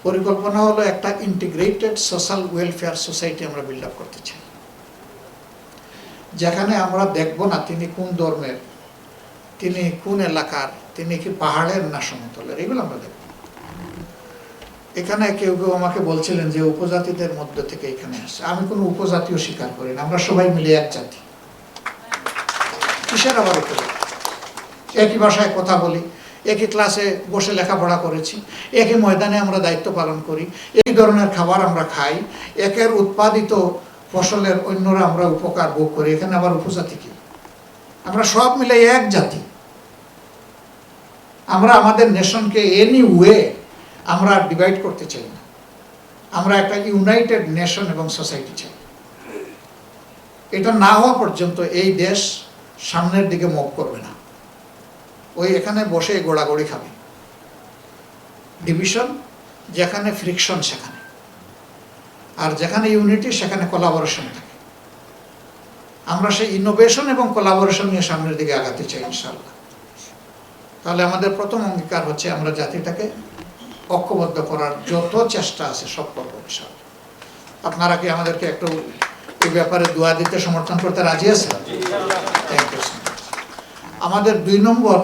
পরিকল্পনা হলো একটা ইন্টিগ্রেটেড সোশ্যাল ওয়েলফেয়ার সোসাইটি আমরা বিল্ড আপ করতে চাই, যেখানে আমরা দেখব না তিনি কোন ধর্মের, তিনি কোন এলাকার, তিনি কি পাহাড়ের না সমতলের, এগুলো আমরা দেখব। এখানে কেউ কেউ আমাকে বলছিলেন যে উপজাতিদের মধ্য থেকে এখানে আসছে। আমি কোনো উপজাতিও স্বীকার করি না, আমরা সবাই মিলে এক জাতি। কিসের আবার উপজাতি? একই ভাষায় কথা বলি, একই ক্লাসে বসে লেখাপড়া করেছি, একই ময়দানে আমরা দায়িত্ব পালন করি, এই ধরনের খাবার আমরা খাই, একের উৎপাদিত ফসলের অন্যরা আমরা উপকার ভোগ করি। এখানে আবার উপজাতি কি? আমরা সব মিলে এক জাতি। আমরা আমাদের নেশনকে এনি ওয়ে আমরা ডিভাইড করতে চাই না। আমরা একটা ইউনাইটেড নেশন এবং সোসাইটি চাই। এটা না হওয়া পর্যন্ত এই দেশ সামনের দিকে মুভ করবে না। ওই এখানে বসে গোড়াগড়ি খাবে। ডিভিশন যেখানে, ফ্রিকশন সেখানে, আর যেখানে ইউনিটি সেখানে কোলাবোরেশন থাকে। আমরা সেই ইনোভেশন এবং কোলাবোরেশন নিয়ে সামনের দিকে আগাতে চাই ইনশাআল্লাহ। তাহলে আমাদের প্রথম অঙ্গীকার হচ্ছে আমরা জাতিটাকে ঐক্যবদ্ধ করার যত চেষ্টা আছে সব করব ইনশাআল্লাহ। আপনারা কি আমাদেরকে একটু এই ব্যাপারে দোয়া দিতে সমর্থন করতে রাজি আছেন? Thank you so much. আমাদের 2 নম্বর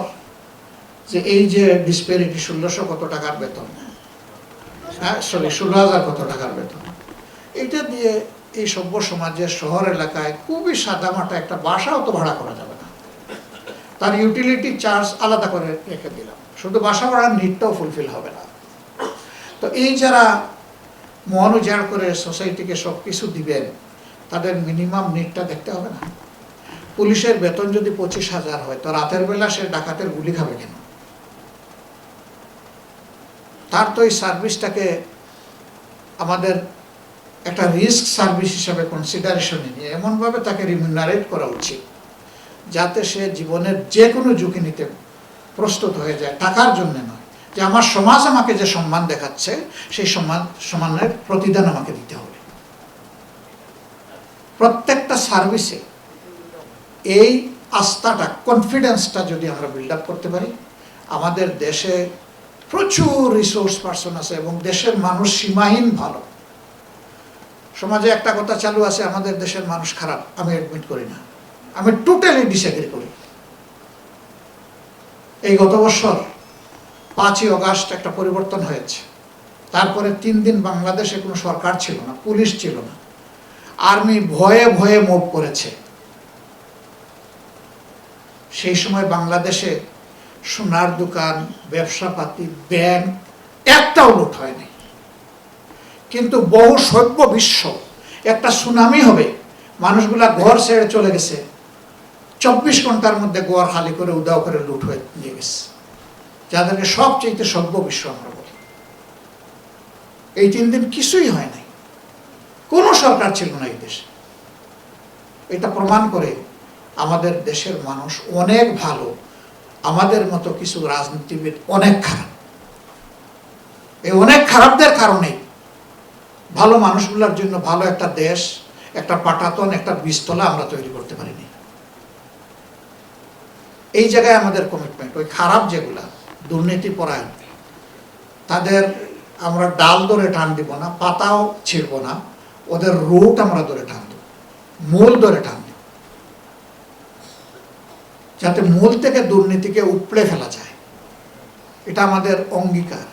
যে এই যে ডিসপ্যারিটি 1600 কত টাকার বেতন, 16,000 কত টাকার বেতন, এটা দিয়ে এই সভ্য সমাজের শহর এলাকায় খুবই সাদামাটা একটা বাসাও তো ভাড়া করা যাবে না। তার ইউটিলিটি চার্জ আলাদা করে রেখে দিলাম, শুধু বাসা ভাড়ার নিডটাও ফুলফিল হবে না। তো এই যারা মন উজাড় করে সোসাইটিকে সব কিছু দিবেন, তাদের মিনিমাম নিডটা দেখতে হবে না? পুলিশের বেতন যদি 25,000 হয়, তো রাতের বেলা সে ডাকাতের গুলি খাবে কেন? তার তো এই সার্ভিসটাকে আমাদের একটা রিস্ক সার্ভিস হিসাবে কনসিডারেশনে নিয়ে এমনভাবে তাকে রিমিউনারেট করা উচিত যাতে সে জীবনের যে কোনো ঝুঁকি নিতে প্রস্তুত হয়ে যায়, টাকার জন্য নয়। যে আমার সমাজ আমাকে যে সম্মান দেখাচ্ছে, সেই সম্মানের প্রতিদান আমাকে দিতে হবে। প্রত্যেকটা সার্ভিসে এই আস্থাটা, কনফিডেন্সটা যদি আমরা বিল্ড আপ করতে পারি, আমাদের দেশে প্রচুর রিসোর্স পার্সন আছে এবং দেশের মানুষ সীমাহীন ভালো। সমাজে একটা কথা চালু আছে, আমাদের দেশের মানুষ খারাপ। আমি অ্যাডমিট করি না, আমি টোটালি ডিসএগ্রি করি। এই গত বছর 5ই অগাস্ট একটা পরিবর্তন হয়েছে। তারপরে 3 দিন বাংলাদেশে কোনো সরকার ছিল না, পুলিশ ছিল না, আর্মি ভয়ে ভয়ে মুভ করেছে। সেই সময় বাংলাদেশে সোনার দোকান, ব্যবসাপাতি, ব্যাংক একটাও লুট হয়নি। কিন্তু বহু সভ্য বিশ্ব একটা সুনামি হবে, মানুষগুলা ঘর ছেড়ে চলে গেছে, 24 ঘন্টার মধ্যে ঘর খালি করে উদাও করে লুট হয়ে নিয়ে গেছে, যাদেরকে সবচেয়ে সভ্য বিশ্ব আমরা বলি। এই 3 দিন কিছুই হয় নাই, কোনো সরকার ছিল না এই দেশে। এটা প্রমাণ করে আমাদের দেশের মানুষ অনেক ভালো, আমাদের মতো কিছু রাজনীতিবিদ অনেক খারাপ। এই অনেক খারাপদের কারণেই ভালো মানুষগুলোর জন্য ভালো একটা দেশ, একটা পাটাতন, একটা বীজতলা আমরা তৈরি করতে পারিনি। এই জায়গায় আমাদের কমিটমেন্ট। ওই খারাপ যেগুলা দুর্নীতি পরায়ণ, তাদের আমরা ডাল ধরে টান দিব না, পাতাও ছিড়ব না, ওদের রুট আমরা ধরে টান দেব, মূল ধরে টান দেব, যাতে মূল থেকে দুর্নীতিকে উপড়ে ফেলা যায়। এটা আমাদের অঙ্গীকার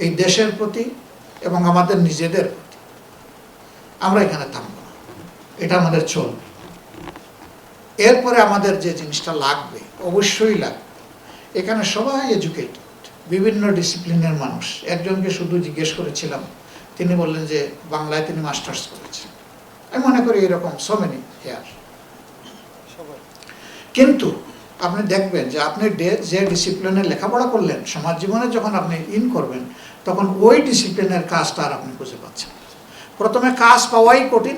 এই দেশের প্রতি এবং আমাদের নিজেদের প্রতি। আমরা এখানে থামব না, এটা আমাদের চলবে। এরপরে আমাদের যে জিনিসটা লাগবে, অবশ্যই লাগবে, এখানে সবাই এডুকেটেড, বিভিন্ন ডিসিপ্লিনের মানুষ। একজনকে শুধু জিজ্ঞেস করেছিলাম, তিনি বললেন যে বাংলায় তিনি মাস্টার্স করেছেন। আমি মনে করি এরকম সো মেনি হেয়ার। কিন্তু আপনি দেখবেন যে আপনি যে ডিসিপ্লিনের লেখাপড়া করলেন, সমাজ জীবনে যখন আপনি ইন করবেন, তখন ওই ডিসিপ্লিনের কাজটা আর আপনি খুঁজে পাচ্ছেন। প্রথমে কাজ পাওয়াই কঠিন,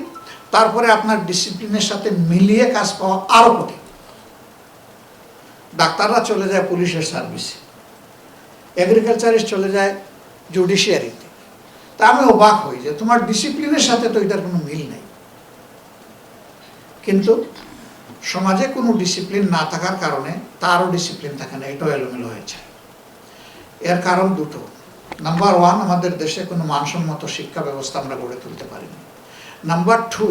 তারপরে আপনার ডিসিপ্লিনের সাথে মিলিয়ে কাজ পাওয়া আরো কঠিন। ডাক্তাররা চলে যায় পুলিশের সার্ভিসে, এগ্রিকালচারিস্ট চলে যায় জুডিশিয়ারিতে। তা আমি অবাক হই যে তোমার ডিসিপ্লিনের সাথে তো এটার কোনো মিল নেই। কিন্তু সমাজে কোনো ডিসিপ্লিন না থাকার কারণে তারও ডিসিপ্লিন থাকে না, এটাও এলোমেলো হয়েছে। এর কারণ দুটো। নাম্বার 1, আমাদের দেশে কোনো মানসম্মত শিক্ষা ব্যবস্থা আমরা গড়ে তুলতে পারিনি। নাম্বার 2,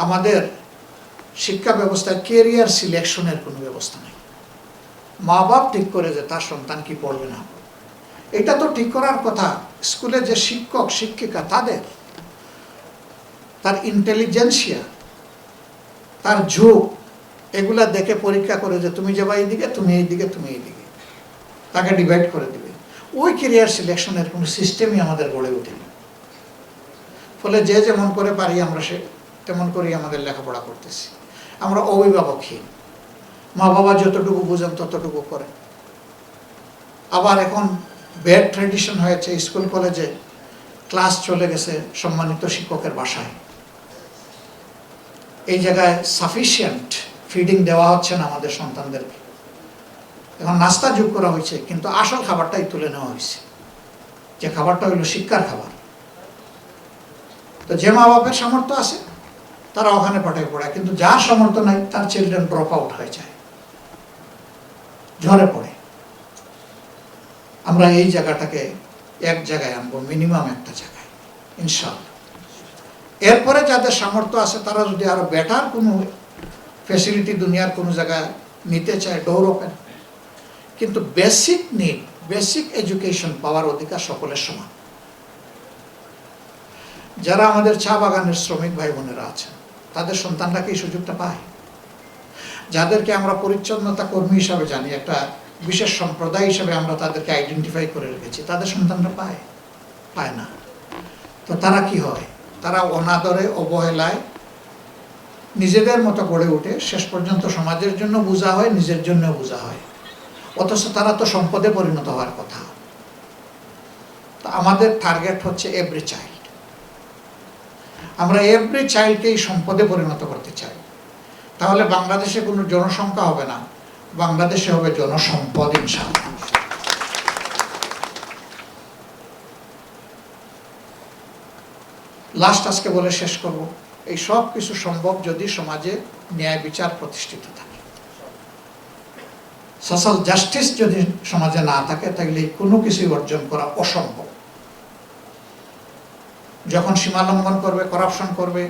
আমাদের শিক্ষা ব্যবস্থায় কেরিয়ার সিলেকশনের কোনো ব্যবস্থা নেই। মা বাপ ঠিক করে যে তার সন্তান কি পড়বে না, এটা তো ঠিক করার কথা স্কুলে যে শিক্ষক শিক্ষিকা তার ইন্টেলিজেন্সিয়া, তার ঝোঁক, এগুলা দেখে পরীক্ষা করে যে তুমি যাবা এইদিকে, তুমি এইদিকে, তুমি এইদিকে, তাকে ডিভাইড করে দিবে। ওই কেরিয়ার সিলেকশনের কোনো সিস্টেমই আমাদের গড়ে ওঠেনি। ফলে যে যেমন করে পারি আমরা সে তেমন করেই আমাদের লেখাপড়া করতেছি। আমরা অভিভাবকহীন, মা বাবা যতটুকু বুঝেন ততটুকু করে। আবার এখন ব্যাড ট্র্যাডিশন হয়েছে, স্কুল কলেজে ক্লাস চলে গেছে সম্মানিত শিক্ষকের বাসায়। এই জায়গায় সাফিসিয়েন্ট ফিডিং দেওয়া হচ্ছে না আমাদের সন্তানদেরকে। এখন নাস্তা যোগ করা হয়েছে, কিন্তু আসল খাবারটাই তুলে নেওয়া হয়েছে, যে খাবারটা হইল শিক্ষার খাবার। তো যে মা বাপের সামর্থ্য আছে তারা ওখানে পাঠায় পড়ায়, কিন্তু যার সামর্থ্য নাই তার চিলড্রেন ড্রপ আউট হয়ে যায়, ঝরে পড়ে। আমরা এই জায়গাটাকে এক জায়গায় আনবো, মিনিমাম একটা জায়গায় ইনশাআল্লাহ। এরপরে যাদের সামর্থ্য আছে তারা যদি আরো বেটার কোনো ফ্যাসিলিটি দুনিয়ার কোনো জায়গায় নিতে চায়, ডোর ওপেন। কিন্তু বেসিক নিড, বেসিক এডুকেশন পাওয়ার অধিকার সকলের সমান। যারা আমাদের চা বাগানের শ্রমিক ভাই বোনেরা আছেন, তাদের সন্তানরা কি এই সুযোগটা পায়? যাদেরকে আমরা পরিচ্ছন্নতা কর্মী হিসাবে জানি, একটা বিশেষ সম্প্রদায় হিসাবে আমরা তাদেরকে আইডেন্টিফাই করে রেখেছি, তাদের সন্তানরা পায় না। তো তারা কি হয়? তারা অনাদরে, অবহেলায় নিজেদের মতো গড়ে ওঠে, শেষ পর্যন্ত সমাজের জন্য বোঝা হয়, নিজের জন্য বোঝা হয়, অথচ তারা তো সম্পদে পরিণত হওয়ার কথা। তো আমাদের টার্গেট হচ্ছে এভরি চাইল্ড। আমরা এভরি চাইল্ডকেই সম্পদে পরিণত করতে চাই। তাহলে বাংলাদেশে কোনো জনসংখ্যা হবে না, বাংলাদেশে হবে জনসম্পদ ইনশাআল্লাহ। লাস্ট আজকে বলে শেষ করব, এই সব কিছু সম্ভব যদি সমাজে ন্যায় বিচার প্রতিষ্ঠিত থাকে। সোশ্যাল জাস্টিস যদি সমাজে না থাকে, তাহলে কোনো কিছুই অর্জন করা অসম্ভব। যখন সীমা লঙ্ঘন করবে, করাপশন করবে,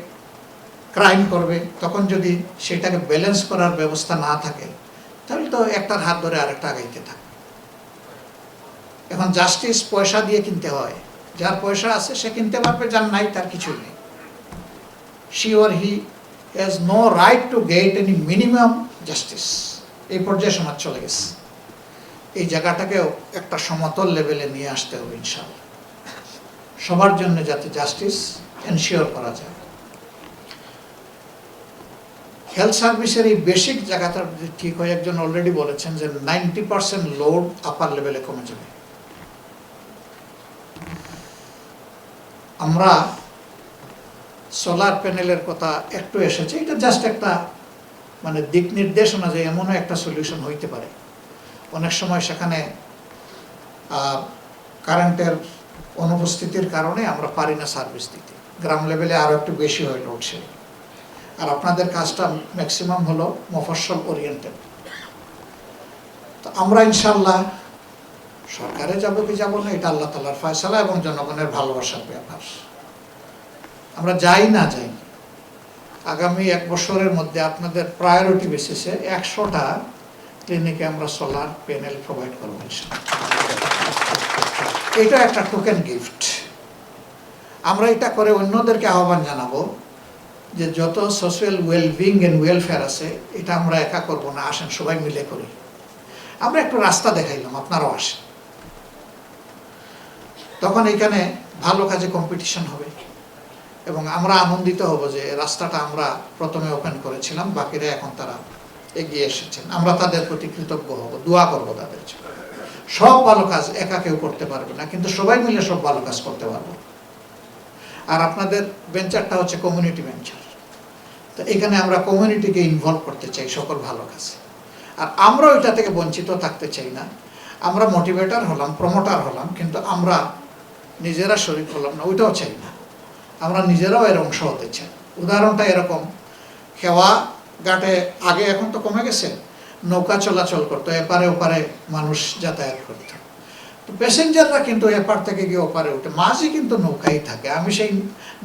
ক্রাইম করবে, তখন যদি সেটাকে ব্যালেন্স করার ব্যবস্থা না থাকে, তাহলে তো একটার হাত ধরে আরেকটা আগাইতে থাকে। এখন জাস্টিস পয়সা দিয়ে কিনতে হয়, যার পয়সা আছে সে কিনতে পারবে, যার নাই তার কিছুই নেই। she or he has no right to get any minimum justice। এই পর্যায়ে সমাজ চলে গেছে। এই জায়গাটাকেও একটা সমতল লেভেলে নিয়ে আসতে হবে ইনশাআল্লাহ, সবার জন্য যাতে জাস্টিস এনশিওর করা যায়। হেলথ সার্ভিসের এই বেসিক জায়গাটা যদি ঠিক হয়, একজন অলরেডি বলেছেন যে 90% লোড আপার লেভেলে কমে যাবে। আমরা সোলার প্যানেলের কথা একটু এসেছে, এটা জাস্ট একটা মানে দিক নির্দেশনা যে এমনও একটা সলিউশন হইতে পারে। অনেক সময় সেখানে কারেন্টের অনুপস্থিতির কারণে আমরা পারি না সার্ভিস দিতে, গ্রাম লেভেলে আরও একটু বেশি হয় লোডশেডিং। আর আপনাদের কাজটা ম্যাক্সিমাম হলো মফস্বল ওরিয়েন্টেড। তো আমরা ইনশাল্লাহ সরকারে যাবো কি যাবো না, এটা আল্লাহ তাআলার ফয়সালা এবং জনগণের ভালোবাসার ব্যাপার। আমরা যাই না যাই, আগামী 1 বছরের মধ্যে আপনাদের প্রায়োরিটি বেসিসে 100টা ক্লিনিকে আমরা সোলার প্যানেল প্রোভাইড করবো ইনশাআল্লাহ। এটা একটা টোকেন গিফট। আমরা এটা করে অন্যদেরকে আহ্বান জানাবো যে যত সোশ্যাল ওয়েলবিং এন্ড ওয়েলফেয়ার আছে, এটা আমরা একা করবো না, আসেন সবাই মিলে করি। আমরা একটু রাস্তা দেখাইলাম, আপনারাও আসেন। তখন এখানে ভালো কাজে কম্পিটিশন হবে এবং আমরা আনন্দিত হব যে রাস্তাটা আমরা প্রথমে ওপেন করেছিলাম, বাকিরা এখন তারা এগিয়ে এসেছেন। আমরা তাদের প্রতি কৃতজ্ঞ হব, দোয়া করবো তাদের জন্য। সব ভালো কাজ একা কেউ করতে পারবে না, কিন্তু সবাই মিলে সব ভালো কাজ করতে পারবো। আর আপনাদের ভেঞ্চারটা হচ্ছে কমিউনিটি ভেঞ্চার। তো এখানে আমরা কমিউনিটিকে ইনভলভ করতে চাই সকল ভালো কাজে। আর আমরাও এটা থেকে বঞ্চিত থাকতে চাই না। আমরা মোটিভেটর হলাম, প্রমোটার হলাম, কিন্তু আমরা নিজেরা শরীক হলাম না, ওইটাও চাই না। আমরা নিজেরাও এর অংশ হতে চাই। উদাহরণটা এরকম, খেওয়া ঘাটে আগে, এখন তো কমে গেছে, নৌকা চলাচল করতো, এপারে ওপারে মানুষ যাতায়াত করত। তো প্যাসেঞ্জাররা কিন্তু এপার থেকে গিয়ে ওপারে ওঠে, মাঝি কিন্তু নৌকাই থাকে। আমি সেই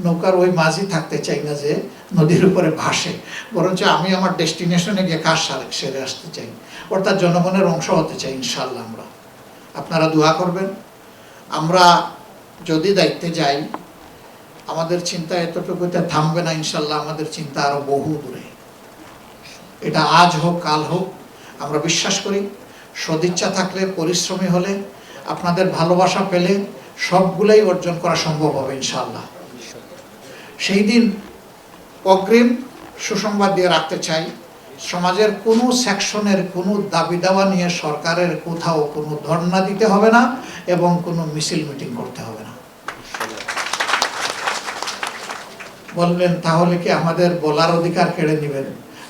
নৌকার ওই মাঝি থাকতে চাই না যে নদীর উপরে ভাসে, বরঞ্চ আমি আমার ডেস্টিনেশনে গিয়ে কাজ সেরে আসতে চাই, অর্থাৎ জনগণের অংশ হতে চাই ইনশাল্লাহ। আমরা, আপনারা দোয়া করবেন। আমরা যদি দায়িত্বে যাই, আমাদের চিন্তা এতটুকুতে থামবে না ইনশাল্লাহ, আমাদের চিন্তা আরো বহু দূরে। এটা আজ হোক কাল হোক, আমরা বিশ্বাস করি সদিচ্ছা থাকলে, পরিশ্রমী হলে, আপনাদের ভালোবাসা পেলে সবগুলাই অর্জন করা সম্ভব হবে ইনশাআল্লাহ। সেই দিন অগ্রিম সুসংবাদ দিয়ে রাখতে চাই, সমাজের কোনো সেকশনের কোনো দাবি দাওয়া নিয়ে সরকারের কোথাও কোনো ধর্ণা দিতে হবে না এবং কোনো মিছিল মিটিং করতে হবে না। বলবেন তাহলে কি আমাদের বলার অধিকার কেড়ে নেবেন?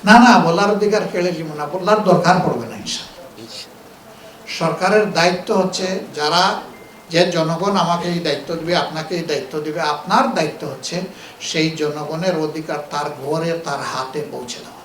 না না, বলার অধিকার কেড়ে নিব না, বলার দরকার পড়বে না ইনশাআল্লাহ। সরকারের দায়িত্ব হচ্ছে, যারা যে জনগণ আমাকে এই দায়িত্ব দিবে, আপনাকে এই দায়িত্ব দিবে, আপনার দায়িত্ব হচ্ছে সেই জনগণের অধিকার তার ঘরে, তার হাতে পৌঁছে দেওয়া।